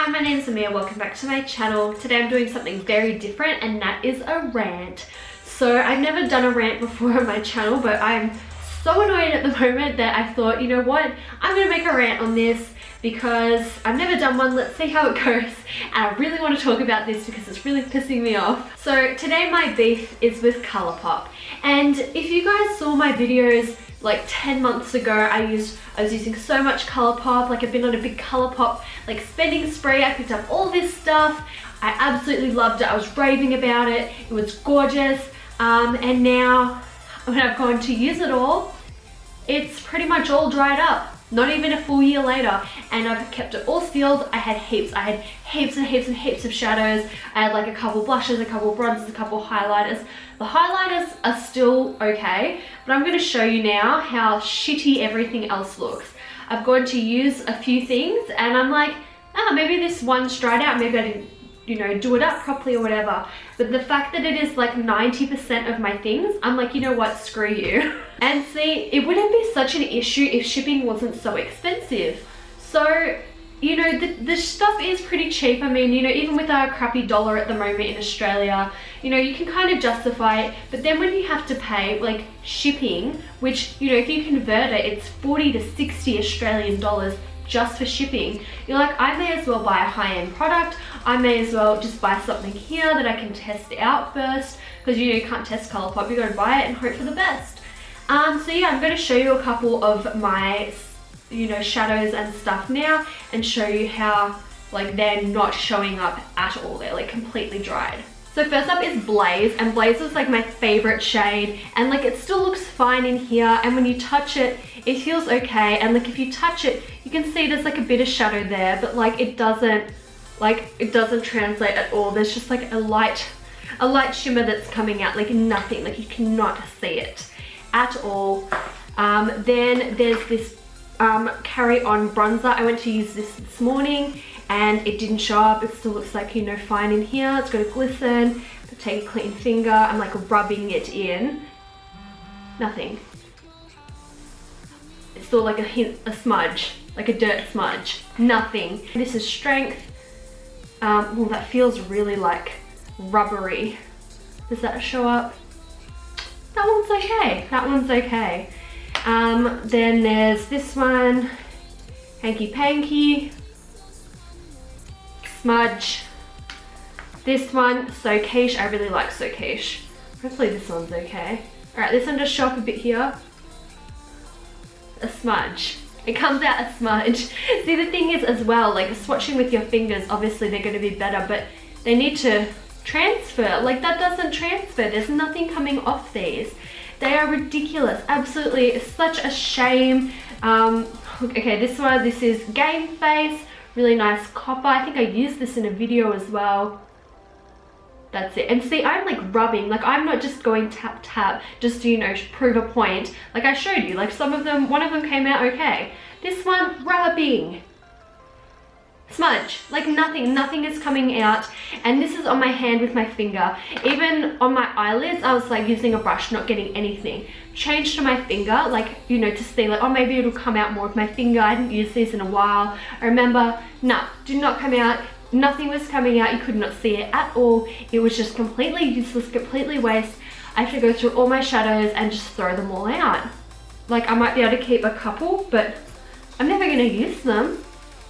Hi, my name is Amir. Welcome back to my channel. Today I'm doing something very different, and that is a rant. So I've never done a rant before on my channel, but I'm so annoyed at the moment that I thought, you know what, I'm gonna make a rant on this because I've never done one. Let's see how it goes. And I really want to talk about this because it's really pissing me off. So today my beef is with Colourpop. And if you guys saw my videos like 10 months ago, I was using so much Colourpop. Like, I've been on a big Colourpop like spending spree. I picked up all this stuff. I absolutely loved it. I was raving about it. It was gorgeous. And now when I've gone to use it all, it's pretty much all dried up. Not even a full year later, and I've kept it all sealed. I had heaps and heaps and heaps of shadows. I had like a couple blushes, a couple bronzers, a couple highlighters. The highlighters are still okay, but I'm going to show you now how shitty everything else looks. I've gone to use a few things and I'm like, maybe this one's dried out, maybe I didn't, you know, do it up properly or whatever. But the fact that it is like 90% of my things, I'm like, you know what, screw you. And see, it wouldn't be such an issue if shipping wasn't so expensive. So, you know, the stuff is pretty cheap. I mean, you know, even with our crappy dollar at the moment in Australia, you know, you can kind of justify it. But then when you have to pay like shipping, which, you know, if you convert it, it's 40 to 60 Australian dollars just for shipping. You're like, I may as well buy a high-end product. I may as well just buy something here that I can test out first, because you know you can't test Colourpop. You gotta buy it and hope for the best. So yeah, I'm going to show you a couple of my, you know, shadows and stuff now, and show you how like they're not showing up at all. They're like completely dried. So first up is Blaze, and Blaze was like my favorite shade, and like it still looks fine in here, and when you touch it, it feels okay. And like if you touch it, you can see there's like a bit of shadow there, but like it doesn't translate at all. There's just like a light shimmer that's coming out, like nothing, like you cannot see it at all. Then there's this Carry On bronzer. I went to use this morning and it didn't show up. It still looks like, you know, fine in here. It's got a glisten. Take a clean finger. I'm like rubbing it in. Nothing. It's still like a smudge, like a dirt smudge. Nothing. This is Strength. Well, that feels really like rubbery. Does that show up? That one's okay. That one's okay. Then there's this one, Hanky Panky, Smudge. This one, So Quiche. I really like So Quiche. Hopefully this one's okay. Alright, this one does show up a bit here. A smudge. It comes out a smudge. See, the thing is as well, like swatching with your fingers, obviously they're going to be better, but they need to transfer. Like that doesn't transfer. There's nothing coming off these. They are ridiculous. Absolutely, it's such a shame. Okay, this is Game Face. Really nice copper. I think I used this in a video as well. That's it. And see, I'm like rubbing, like I'm not just going tap tap just to, you know, prove a point. Like I showed you, like some of them, one of them came out okay. This one, rubbing. Smudge, like nothing is coming out. And this is on my hand with my finger. Even on my eyelids, I was like using a brush, not getting anything. Changed to my finger, like, you know, to see like, oh, maybe it'll come out more with my finger. I hadn't used these in a while. I remember, no, did not come out. Nothing was coming out. You could not see it at all. It was just completely useless, completely waste. I have to go through all my shadows and just throw them all out. Like I might be able to keep a couple, but I'm never going to use them.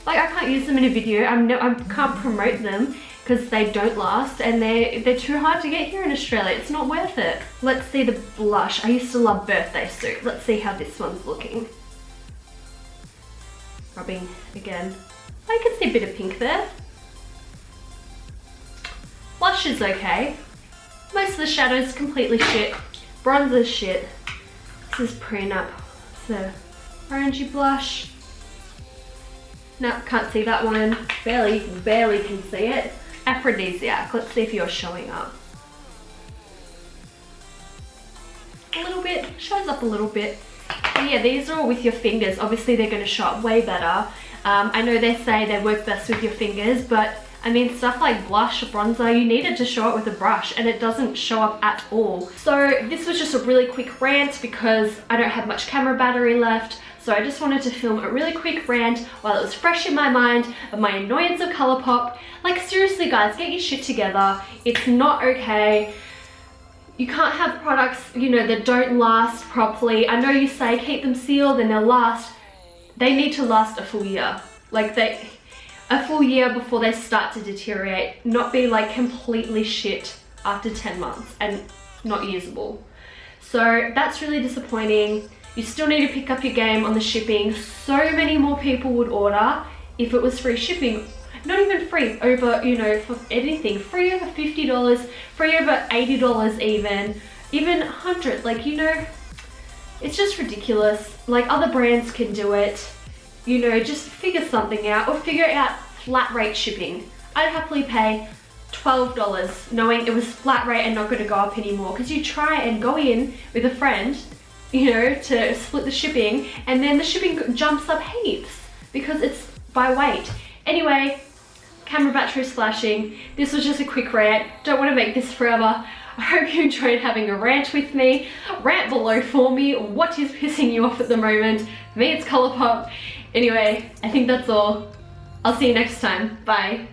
Like I can't use them in a video. I can't promote them because they don't last, and they're too hard to get here in Australia. It's not worth it. Let's see the blush. I used to love Birthday Suit. Let's see how this one's looking. Rubbing again. I can see a bit of pink there. Blush is okay. Most of the shadows completely shit. Bronzer's shit. This is Prenup. It's a orangey blush. No, can't see that one. Barely can see it. Aphrodisiac. Let's see if you're showing up. A little bit. Shows up a little bit. And yeah, these are all with your fingers. Obviously, they're going to show up way better. I know they say they work best with your fingers, but I mean, stuff like blush, bronzer, you need it to show it with a brush, and it doesn't show up at all. So this was just a really quick rant because I don't have much camera battery left. So I just wanted to film a really quick rant while it was fresh in my mind of my annoyance of Colourpop. Like seriously guys, get your shit together. It's not okay. You can't have products, you know, that don't last properly. I know you say keep them sealed and they'll last. They need to last a full year. Like a full year before they start to deteriorate, not be like completely shit after 10 months and not usable. So that's really disappointing. You still need to pick up your game on the shipping. So many more people would order if it was free shipping. Not even free, over, you know, for anything. Free over $50, free over $80 even 100, like, you know, it's just ridiculous. Like other brands can do it. You know, just figure something out or figure out flat rate shipping. I'd happily pay $12 knowing it was flat rate and not going to go up anymore, because you try and go in with a friend, you know, to split the shipping and then the shipping jumps up heaps because it's by weight. Anyway, camera battery's flashing. This was just a quick rant. Don't want to make this forever. I hope you enjoyed having a rant with me. Rant below for me. What is pissing you off at the moment? For me, it's Colourpop. Anyway, I think that's all. I'll see you next time. Bye.